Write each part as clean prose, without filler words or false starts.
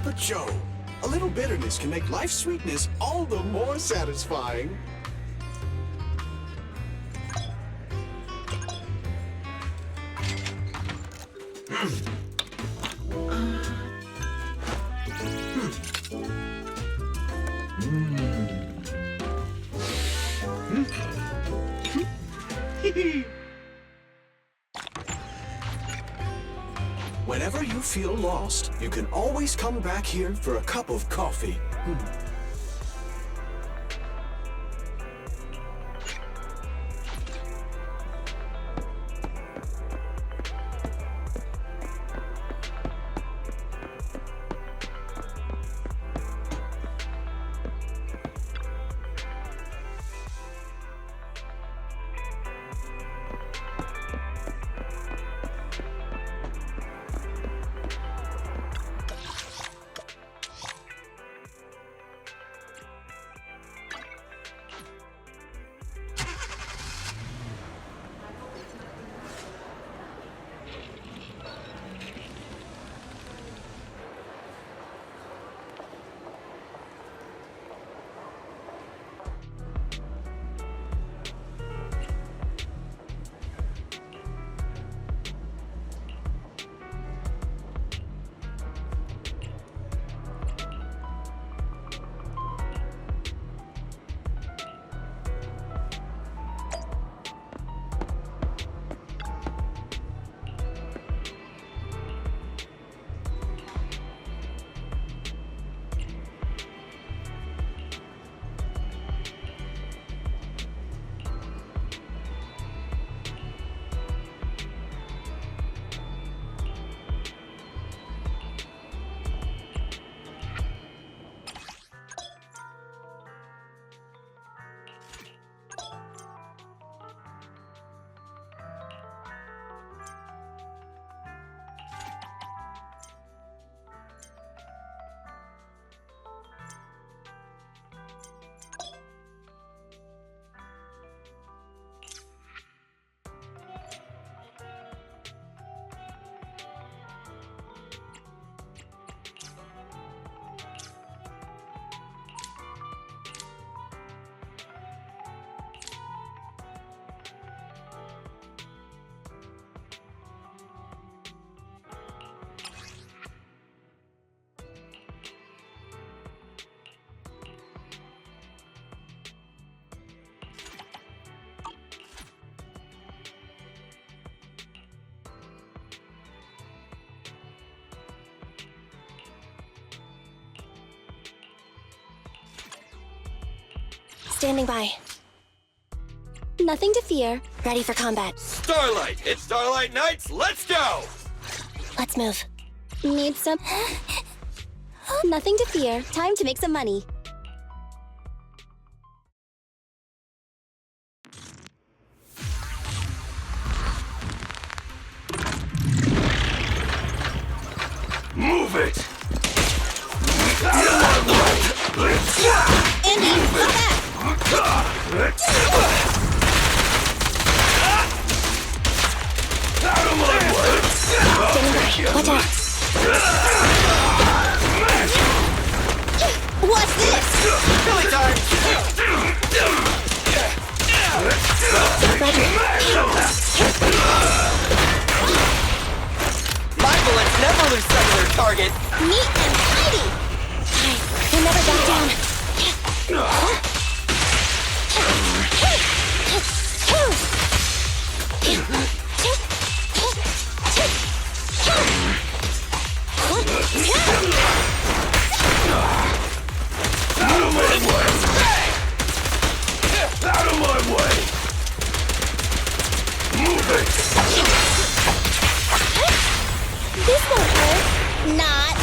Papa Joe. A little bitterness can make life's sweetness all the more satisfying. Whenever you feel lost, you can always come back here for a cup of coffee. Standing by. Nothing to fear. Ready for combat. Starlight! It's Starlight Nights! Let's go! Let's move. Need some... Nothing to fear. Time to make some money. Move it! Andy, come back! Out of my way! Standing by. Watch out. What's this? Billy time! Roger. My bullets never lose sight of their target! Neat and tidy. Alright, we'll never back down. Out of my way! Out of my way! Move it! This won't hurt. Not.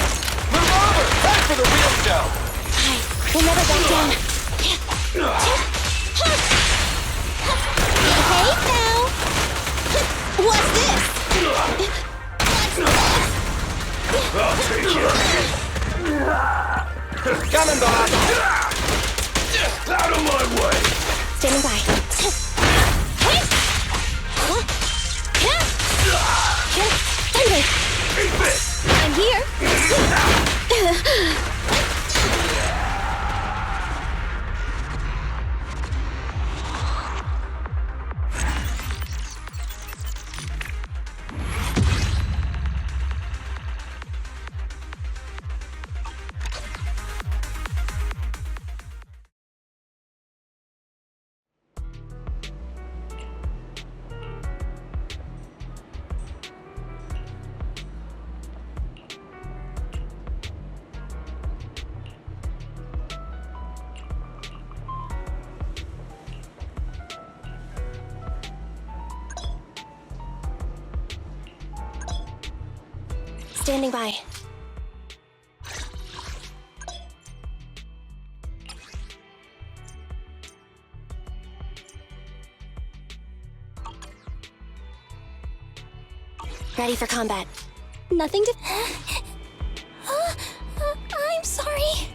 Move over! Time for the real show! Alright, we'll never back down. Okay, now. What's this? I'll take it! Coming, boss! Out of my way! Standing by. Thunder! Keep it! I'm here. Standing by. Ready for combat. Nothing to... I'm sorry.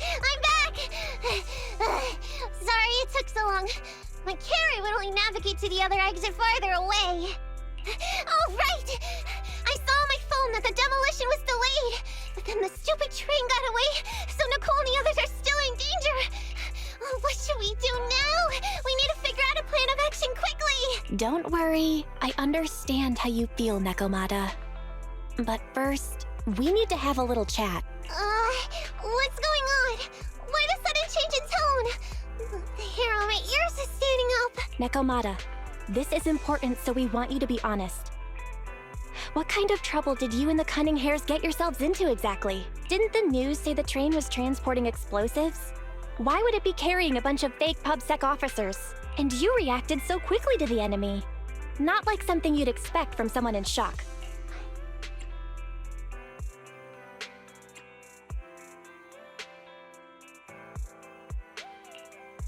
I'm back! Sorry it took so long. My carry would only navigate to the other exit farther away. Oh, right! I saw on my phone that the demolition was delayed, but then the stupid train got away, so Nicole and the others are still in danger. Oh, what should we do now? We need to figure out a plan of action quickly! Don't worry. I understand how you feel, Nekomata. But first, we need to have a little chat. What's going on? Why the sudden change in tone? The hair on my ears is standing up. Nekomata, this is important, so we want you to be honest. What kind of trouble did you and the Cunning Hares get yourselves into exactly? Didn't the news say the train was transporting explosives? Why would it be carrying a bunch of fake PubSec officers? And you reacted so quickly to the enemy. Not like something you'd expect from someone in shock.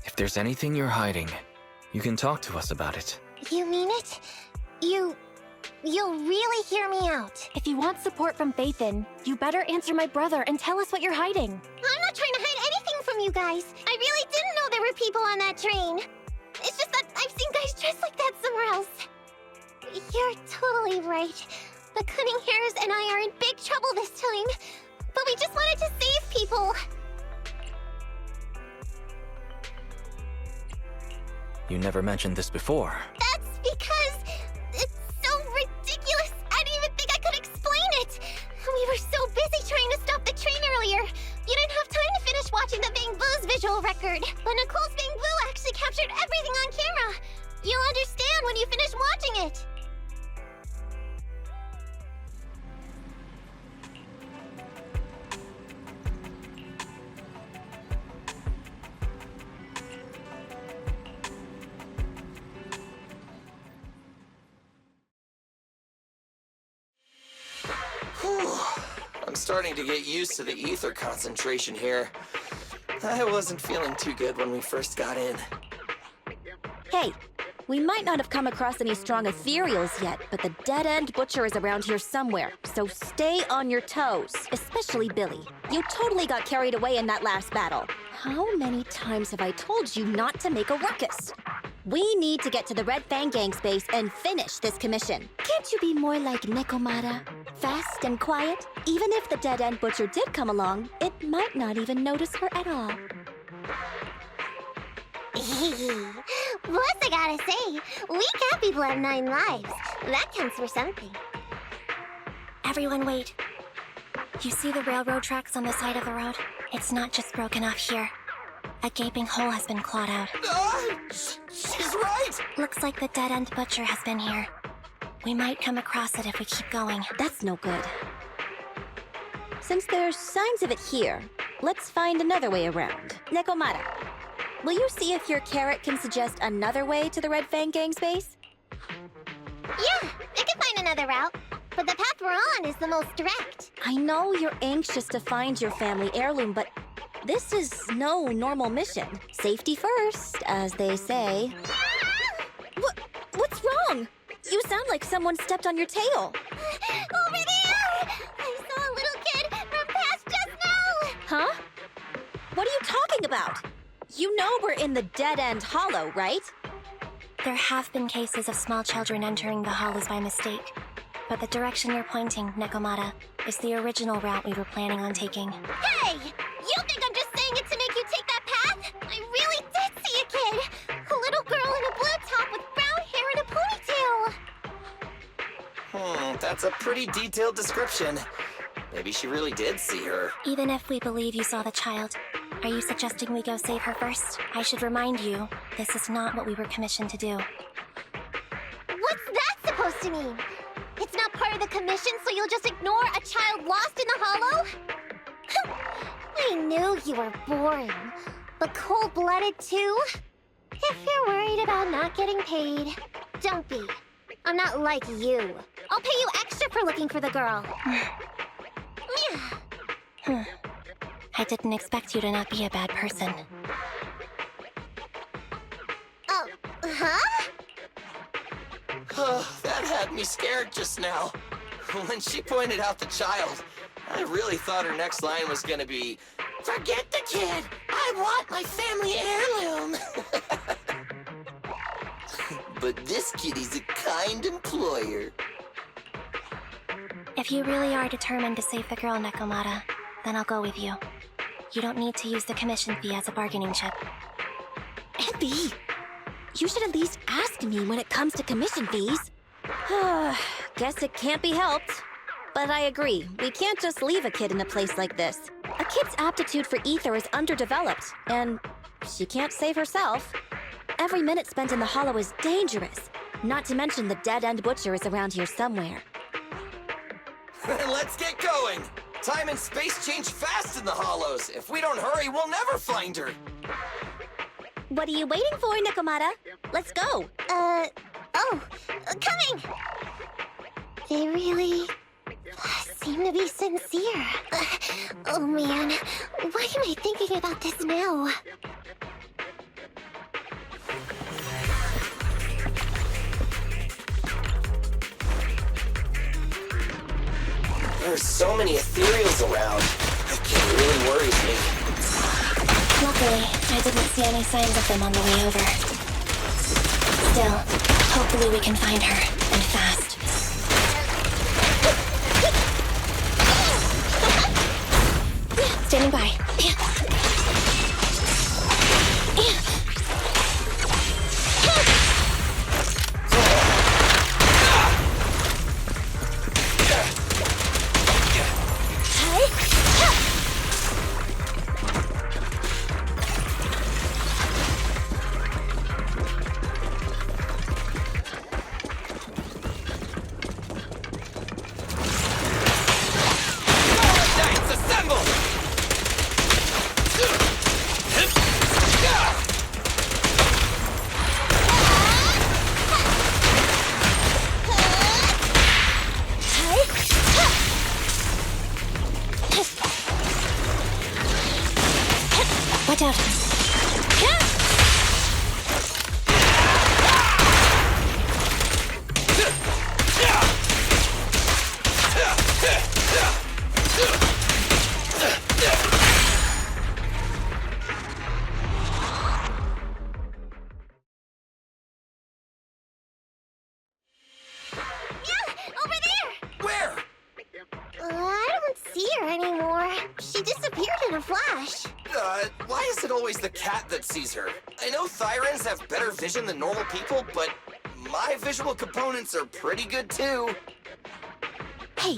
If there's anything you're hiding, you can talk to us about it. You mean it? You'll really hear me out. If you want support from Faithin, you better answer my brother and tell us what you're hiding. I'm not trying to hide anything from you guys. I really didn't know there were people on that train. It's just that I've seen guys dressed like that somewhere else. You're totally right. The Cunning Hares and I are in big trouble this time. But we just wanted to save people. You never mentioned this before. That's because it's so ridiculous. I didn't even think I could explain it. We were so busy trying to stop the train earlier. You didn't have time to finish watching the Bangboo's visual record. But Nicole's Bangboo actually captured everything on camera. You'll understand when you finish watching it. I'm starting to get used to the ether concentration here. I wasn't feeling too good when we first got in. Hey, we might not have come across any strong ethereals yet, but the dead-end butcher is around here somewhere, so stay on your toes, especially Billy. You totally got carried away in that last battle. How many times have I told you not to make a ruckus? We need to get to the Red Fang Gang's base and finish this commission. Can't you be more like Nekomata? Fast and quiet? Even if the dead-end butcher did come along, it might not even notice her at all. Plus, I gotta say, we cat people have 9 lives. That counts for something. Everyone wait. You see the railroad tracks on the side of the road? It's not just broken off here. A gaping hole has been clawed out. She's right! Looks like the dead-end butcher has been here. We might come across it if we keep going. That's no good. Since there's signs of it here, let's find another way around. Nekomata, will you see if your carrot can suggest another way to the Red Fang Gang's base? Yeah, I can find another route. But the path we're on is the most direct. I know you're anxious to find your family heirloom, but this is no normal mission. Safety first, as they say. What's wrong? You sound like someone stepped on your tail. Over there! I saw a little kid run past just now! Huh? What are you talking about? You know we're in the dead-end hollow, right? There have been cases of small children entering the hollows by mistake. But the direction you're pointing, Nekomata, is the original route we were planning on taking. Hey! You think I'm just saying it to make you take that path? I really did see a kid! A little girl in a blue top with brown hair and a ponytail! That's a pretty detailed description. Maybe she really did see her. Even if we believe you saw the child, are you suggesting we go save her first? I should remind you, this is not what we were commissioned to do. What's that supposed to mean? It's not part of the commission, so you'll just ignore a child lost in the hollow? I knew you were boring, but cold-blooded too? If you're worried about not getting paid, don't be. I'm not like you. I'll pay you extra for looking for the girl. I didn't expect you to not be a bad person. Oh, huh? That had me scared just now. When she pointed out the child, I really thought her next line was gonna be, Forget the kid! I want my family heirloom! But this kitty's a kind employer. If you really are determined to save the girl, Nekomata, then I'll go with you. You don't need to use the commission fee as a bargaining chip. Abby, you should at least ask me when it comes to commission fees. Guess it can't be helped. But I agree, we can't just leave a kid in a place like this. A kid's aptitude for ether is underdeveloped, and she can't save herself. Every minute spent in the hollow is dangerous. Not to mention the dead-end butcher is around here somewhere. Let's get going! Time and space change fast in the hollows. If we don't hurry, we'll never find her. What are you waiting for, Nekomata? Let's go! Coming! They really seem to be sincere. Oh man, why am I thinking about this now? There's so many ethereals around. It really worries me. Luckily, I didn't see any signs of them on the way over. Still, hopefully we can find her, and fast. Standing by. Watch out. I don't see her anymore. She disappeared in a flash. Why is it always the cat that sees her? I know Thyrans have better vision than normal people, but my visual components are pretty good too. Hey,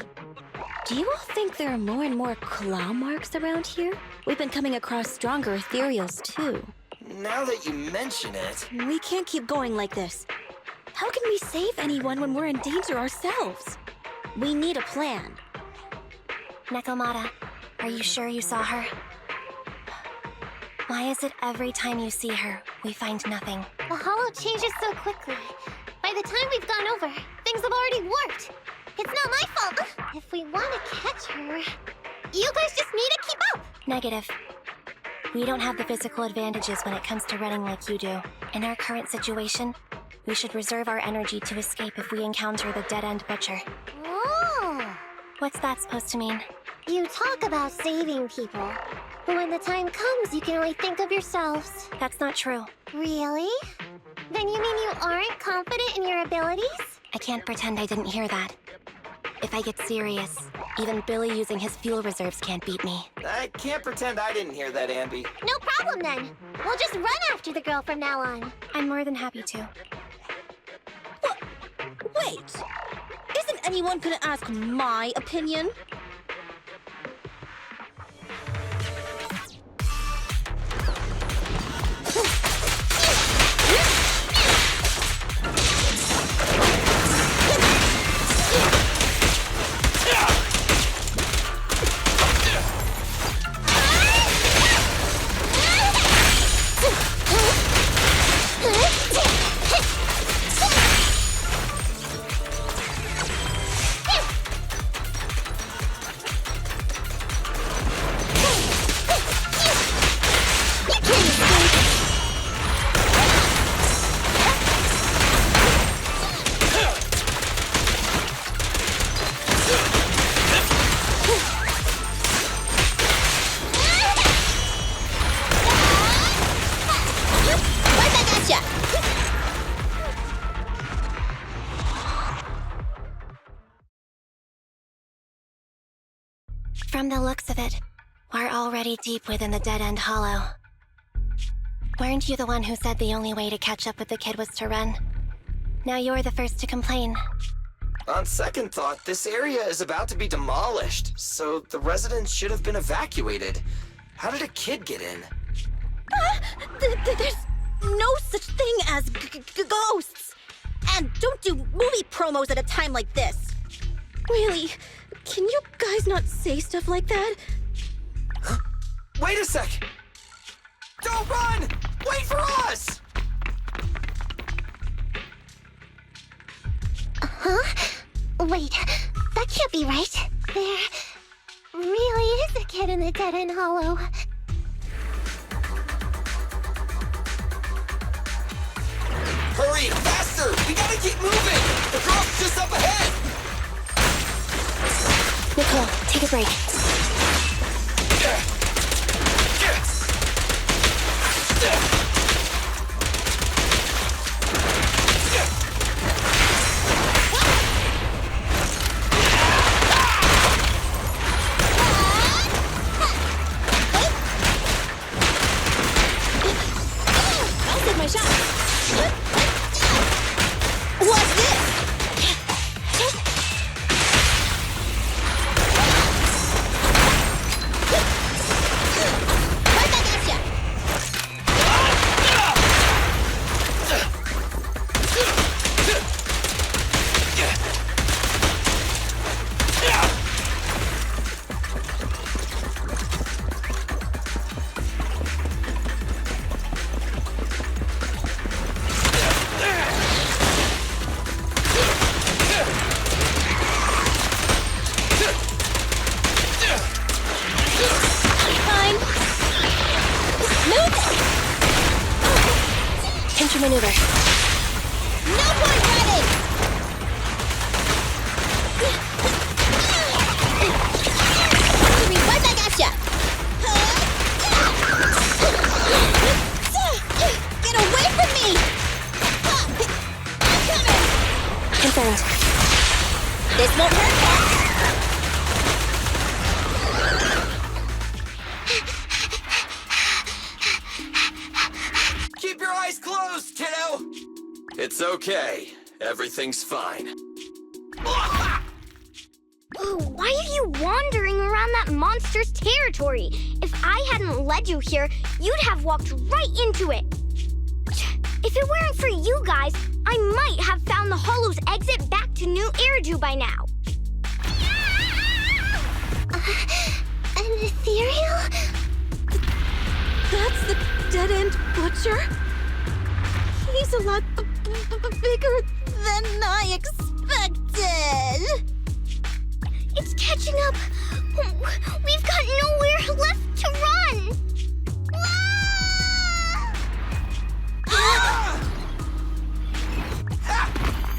do you all think there are more and more claw marks around here? We've been coming across stronger ethereals too. Now that you mention it... We can't keep going like this. How can we save anyone when we're in danger ourselves? We need a plan. Nekomata, are you sure you saw her? Why is it every time you see her, we find nothing? The hollow changes so quickly. By the time we've gone over, things have already warped. It's not my fault. If we want to catch her, you guys just need to keep up. Negative. We don't have the physical advantages when it comes to running like you do. In our current situation, we should reserve our energy to escape if we encounter the dead-end butcher. Oh! What's that supposed to mean? You talk about saving people, but when the time comes, you can only think of yourselves. That's not true. Really? Then you mean you aren't confident in your abilities? I can't pretend I didn't hear that. If I get serious, even Billy using his fuel reserves can't beat me. I can't pretend I didn't hear that, Ambi. No problem then. We'll just run after the girl from now on. I'm more than happy to. Wait! Isn't anyone gonna ask my opinion? From the looks of it, we're already deep within the dead-end hollow. Weren't you the one who said the only way to catch up with the kid was to run? Now you're the first to complain. On second thought, this area is about to be demolished, so the residents should have been evacuated. How did a kid get in? There's no such thing as ghosts! And don't do movie promos at a time like this. Really, can you guys not say stuff like that? Wait a sec! Don't run! Wait for us! Huh? Wait, that can't be right. There really is a kid in the dead-end hollow. Hurry, faster! We gotta keep moving! The girl's just up ahead! Nicole, take a break. I'll take my shot. What's this? Right back at ya. Fine. Move it. Pincher maneuver. No point running. Right back at ya. Get away from me. I'm coming. Confirmed. This won't hurt much. Keep your eyes closed, kiddo! It's okay. Everything's fine. Why are you wandering around that monster's territory? If I hadn't led you here, you'd have walked right into it. If it weren't for you guys, I might have found the Hollow's exit back to New Eridu by now. An ethereal? That's the dead-end butcher? He's a lot bigger than I expected. It's catching up. We've got nowhere left to run.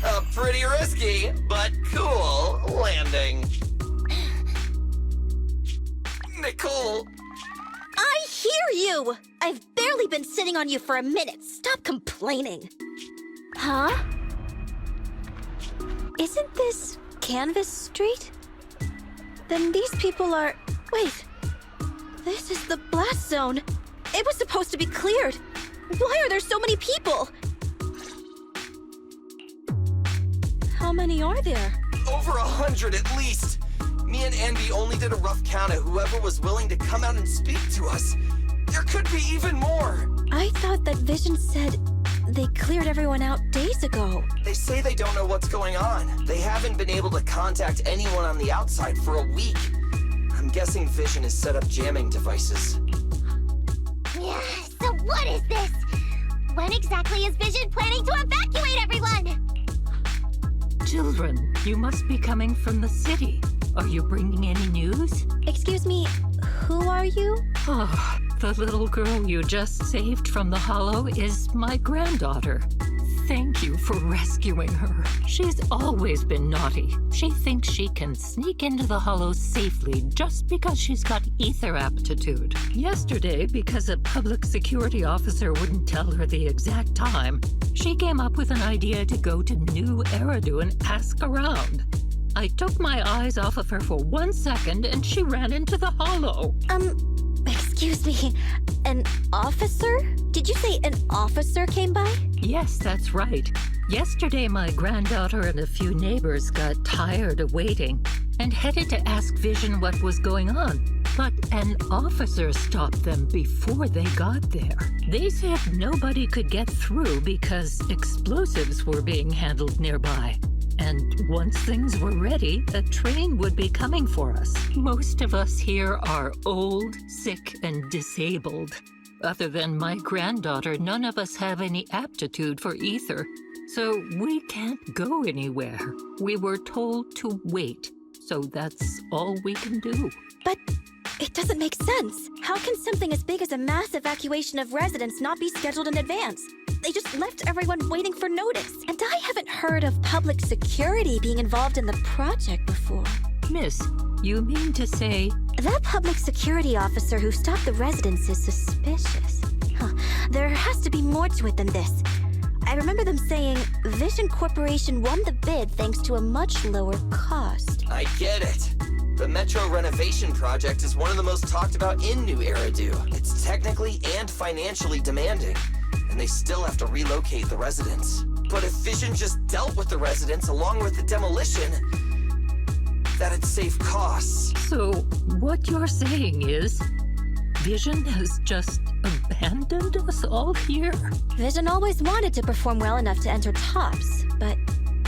A pretty risky, but cool landing. Nicole, I hear you! I've barely been sitting on you for a minute. Stop complaining. Huh? Isn't this Canvas Street? Then these people are... Wait. This is the blast zone. It was supposed to be cleared. Why are there so many people? How many are there? over 100 at least. Me and Andy only did a rough count of whoever was willing to come out and speak to us. There could be even more. I thought that Vision said they cleared everyone out days ago. They say they don't know what's going on. They haven't been able to contact anyone on the outside for a week. I'm guessing Vision has set up jamming devices. Yeah, so what is this? When exactly is Vision planning to evacuate everyone? Children, you must be coming from the city. Are you bringing any news? Excuse me, who are you? Oh, the little girl you just saved from the Hollow is my granddaughter. Thank you for rescuing her. She's always been naughty. She thinks she can sneak into the Hollow safely just because she's got ether aptitude. Yesterday, because a public security officer wouldn't tell her the exact time, she came up with an idea to go to New Eridu and ask around. I took my eyes off of her for 1 second and she ran into the hollow. Excuse me, an officer? Did you say an officer came by? Yes, that's right. Yesterday, my granddaughter and a few neighbors got tired of waiting and headed to ask Vision what was going on. But an officer stopped them before they got there. They said nobody could get through because explosives were being handled nearby. And once things were ready, a train would be coming for us. Most of us here are old, sick, and disabled. Other than my granddaughter, none of us have any aptitude for ether. So we can't go anywhere. We were told to wait. So that's all we can do. But it doesn't make sense. How can something as big as a mass evacuation of residents not be scheduled in advance? They just left everyone waiting for notice. And I haven't heard of public security being involved in the project before. Miss, you mean to say... That public security officer who stopped the residents is suspicious. There has to be more to it than this. I remember them saying Vision Corporation won the bid thanks to a much lower cost. I get it. The Metro renovation project is one of the most talked about in New Eridu. It's technically and financially demanding, and they still have to relocate the residents. But if Vision just dealt with the residents along with the demolition, that'd save costs. So what you're saying is Vision has just abandoned us all here? Vision always wanted to perform well enough to enter tops, but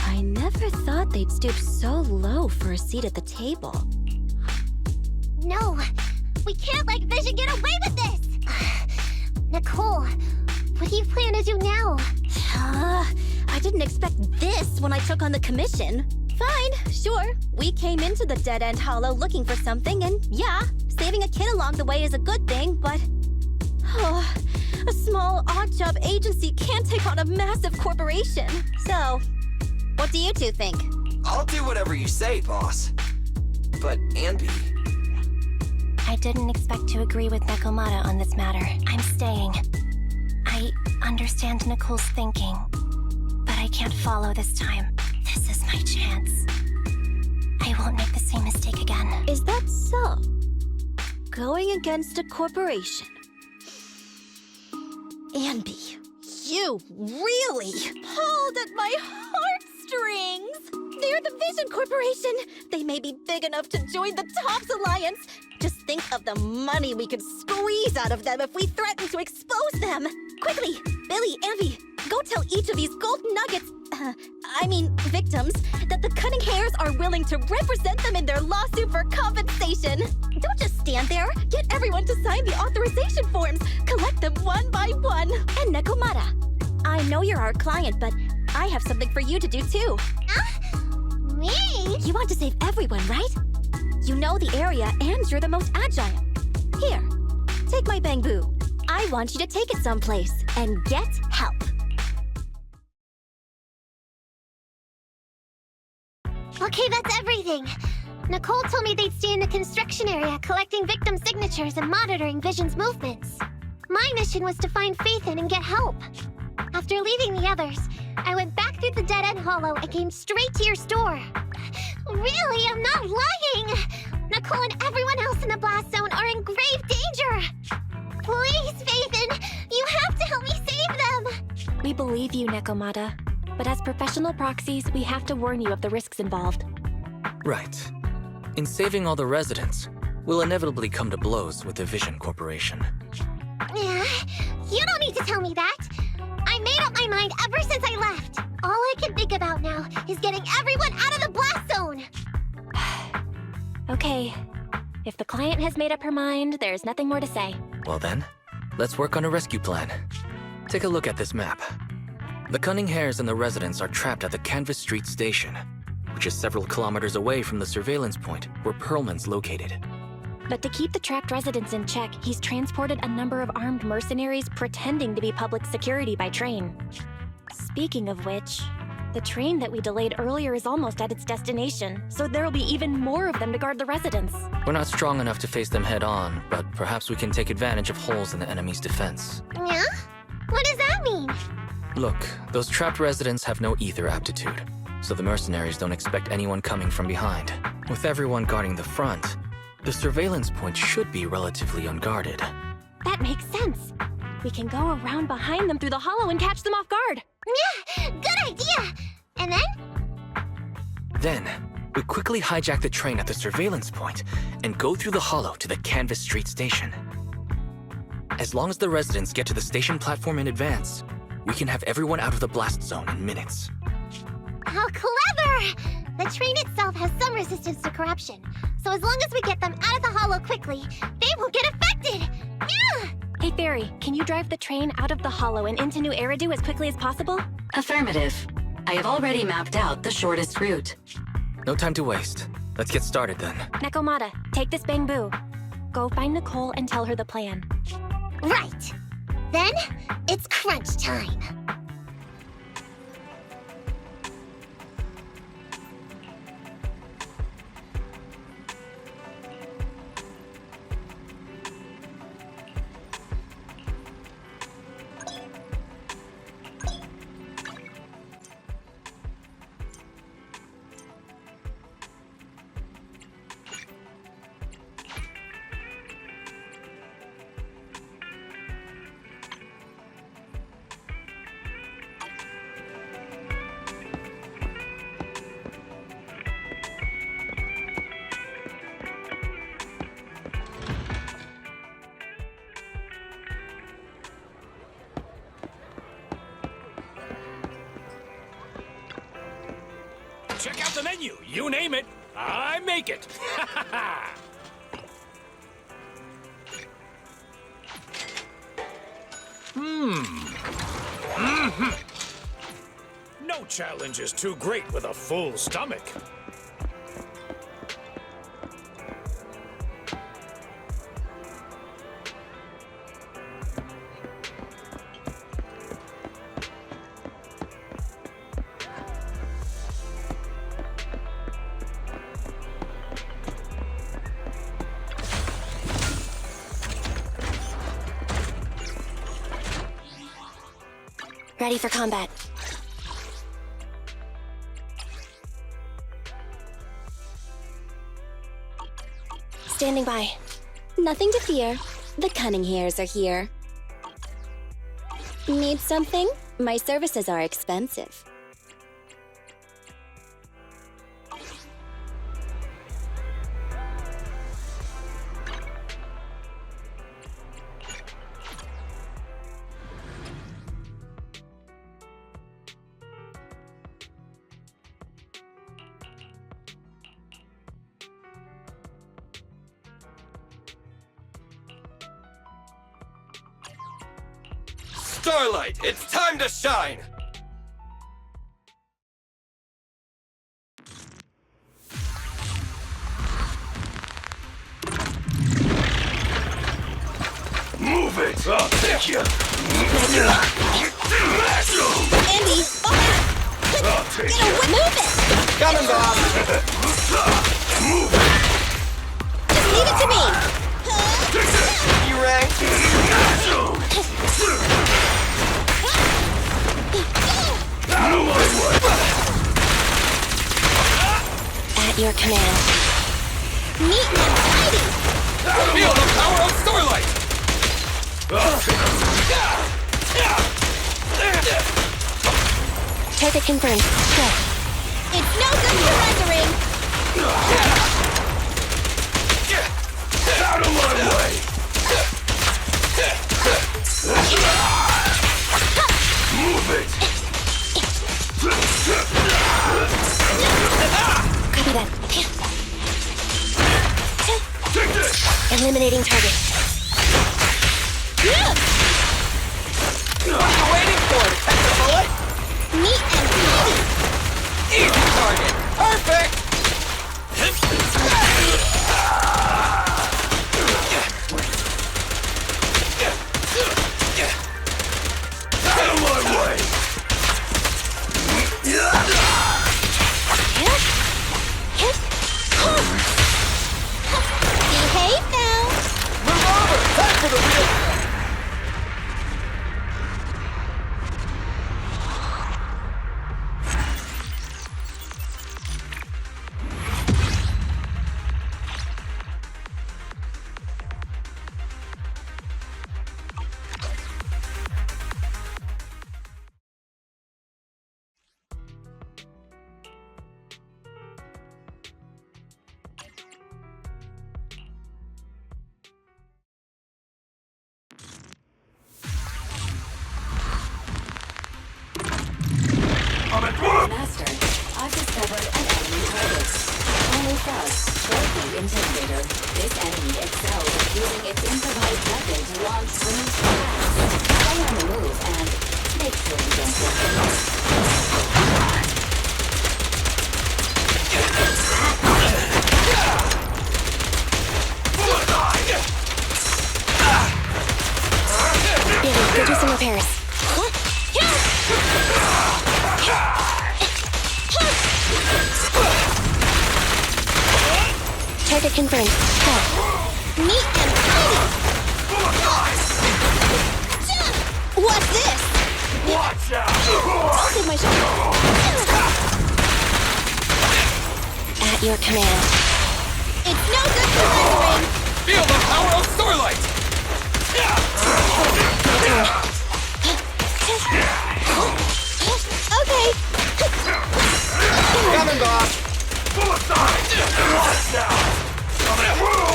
I never thought they'd stoop so low for a seat at the table. No, we can't let Vision get away with this! Nicole, what do you plan to do now? I didn't expect this when I took on the commission. Fine, sure. We came into the dead-end hollow looking for something, and yeah, saving a kid along the way is a good thing, but... a small, odd-job agency can't take on a massive corporation. So, what do you two think? I'll do whatever you say, boss. But, Anby... I didn't expect to agree with Nekomata on this matter. I'm staying. I understand Nicole's thinking, but I can't follow this time. This is my chance. I won't make the same mistake again. Is that so? Going against a corporation. Anby, you really pulled at my heartstrings! They're the Vision Corporation! They may be big enough to join the TOPS Alliance! Just think of the money we could squeeze out of them if we threaten to expose them! Quickly, Billy, Anby, go tell each of these gold nuggets, victims, that the Cunning Hairs are willing to represent them in their lawsuit for compensation. Don't just stand there. Get everyone to sign the authorization forms. Collect them one by one. And Nekomata, I know you're our client, but I have something for you to do too. Me? You want to save everyone, right? You know the area and you're the most agile. Here, take my Bangboo. I want you to take it someplace and get help. Okay, that's everything. Nicole told me they'd stay in the construction area collecting victim signatures and monitoring Vision's movements. My mission was to find Faithin and get help. After leaving the others, I went back through the dead-end hollow and came straight to your store. Really, I'm not lying! Nicole and everyone else in the blast zone are in grave danger! Please, Faithin, you have to help me save them! We believe you, Nekomata. But as professional proxies, we have to warn you of the risks involved. Right. In saving all the residents, we'll inevitably come to blows with the Vision Corporation. You don't need to tell me that! I made up my mind ever since I left! All I can think about now is getting everyone out of the blast zone! Okay. If the client has made up her mind, there's nothing more to say. Well then, let's work on a rescue plan. Take a look at this map. The Cunning Hairs and the residents are trapped at the Canvas Street station, which is several kilometers away from the surveillance point where Perlman's located. But to keep the trapped residents in check, he's transported a number of armed mercenaries pretending to be public security by train. Speaking of which, the train that we delayed earlier is almost at its destination, so there'll be even more of them to guard the residents. We're not strong enough to face them head on, but perhaps we can take advantage of holes in the enemy's defense. Yeah? What does that mean? Look, those trapped residents have no ether aptitude. so the mercenaries don't expect anyone coming from behind. With everyone guarding the front, the surveillance point should be relatively unguarded. That makes sense. We can go around behind them through the hollow and catch them off guard. Yeah, good idea! And then? Then, we quickly hijack the train at the surveillance point and go through the hollow to the Canvas Street station. As long as the residents get to the station platform in advance, we can have everyone out of the blast zone in minutes. How clever! The train itself has some resistance to corruption, so as long as we get them out of the hollow quickly, they won't get affected! Yeah! Hey, Fairy, can you drive the train out of the hollow and into New Eridu as quickly as possible? Affirmative. I have already mapped out the shortest route. No time to waste. Let's get started then. Nakomata, take this Bangboo. Go find Nicole and tell her the plan. Right! Then, it's crunch time. Check out the menu. You name it, I make it. No challenge is too great with a full stomach. Ready for combat. Standing by. Nothing to fear. The cunning hairs are here. Need something? My services are expensive. Starlight, it's time to shine! Move it! Oh, thank you! Andy! I'll take Get away! Move it! Coming, Bob! Move it! Just leave it to me! You rang? At your command. Neat and tidy! Feel the power of Starlight! Target confirmed. Go. It's no good surrendering! Out of my way! Move it! Copy that. Eliminating target. What are you waiting for? Catch the bullet? Neat and tidy! Easy target! Perfect! Out of my way! Behave now! Move discovered an enemy target. Only thus, Trophy Intimidator. This enemy excels at using its improvised weapon to launch swinging attacks. Stay on the move and make sure you don't get hit. Billy, go do some repairs. Target confirmed. Go. Neat and tidy! What's this? Watch out! I'll save my shot. At your command. It's no good surrendering! Feel the power of Starlight! Okay. Coming, boss! Suicide! Watch out! Coming through!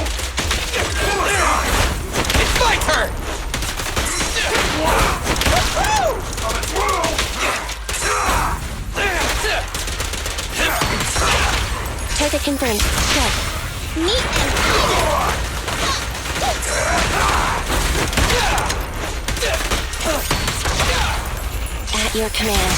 Suicide! It's my turn! Coming through! Target confirmed. Go. Neat and tidy! At your command.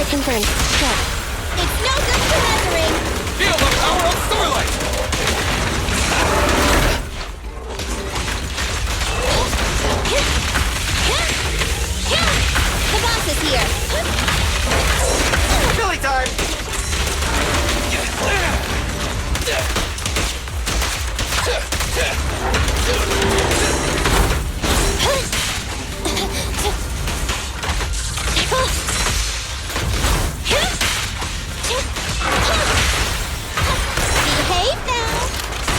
Confirmed. Go. It's no good surrendering! Feel the power of Starlight! The boss is here! Billy time! Behave now!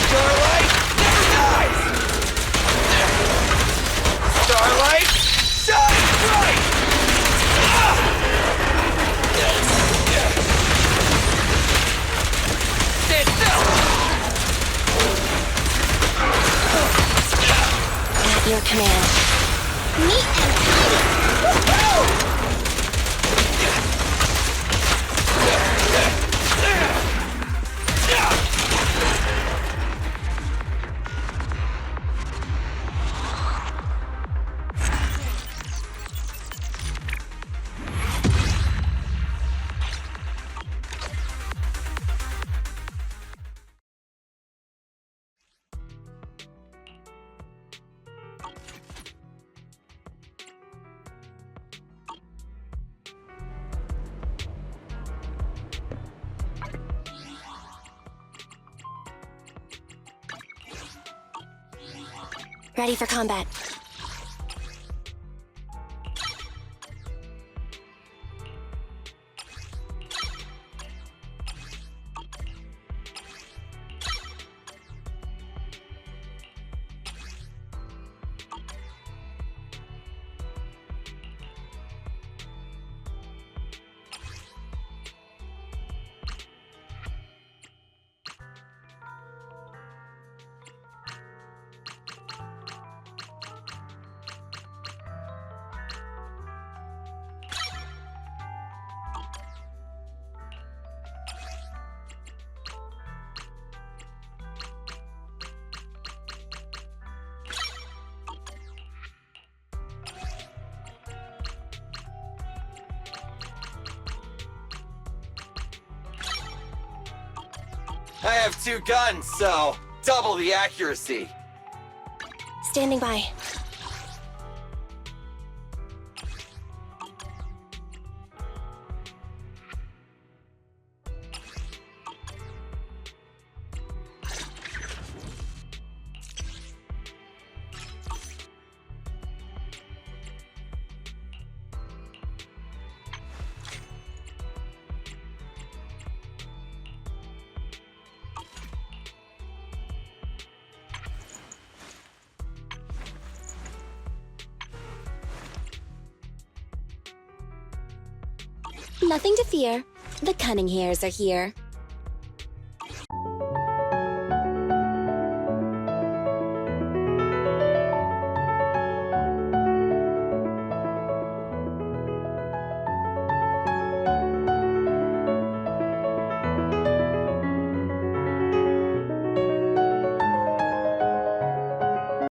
Starlight never dies! Starlight shines bright! Stand still! At your command. Neat and tidy! Woohoo! Ready for combat. I have 2 guns, so double the accuracy. Standing by. Nothing to fear. The cunning hairs are here.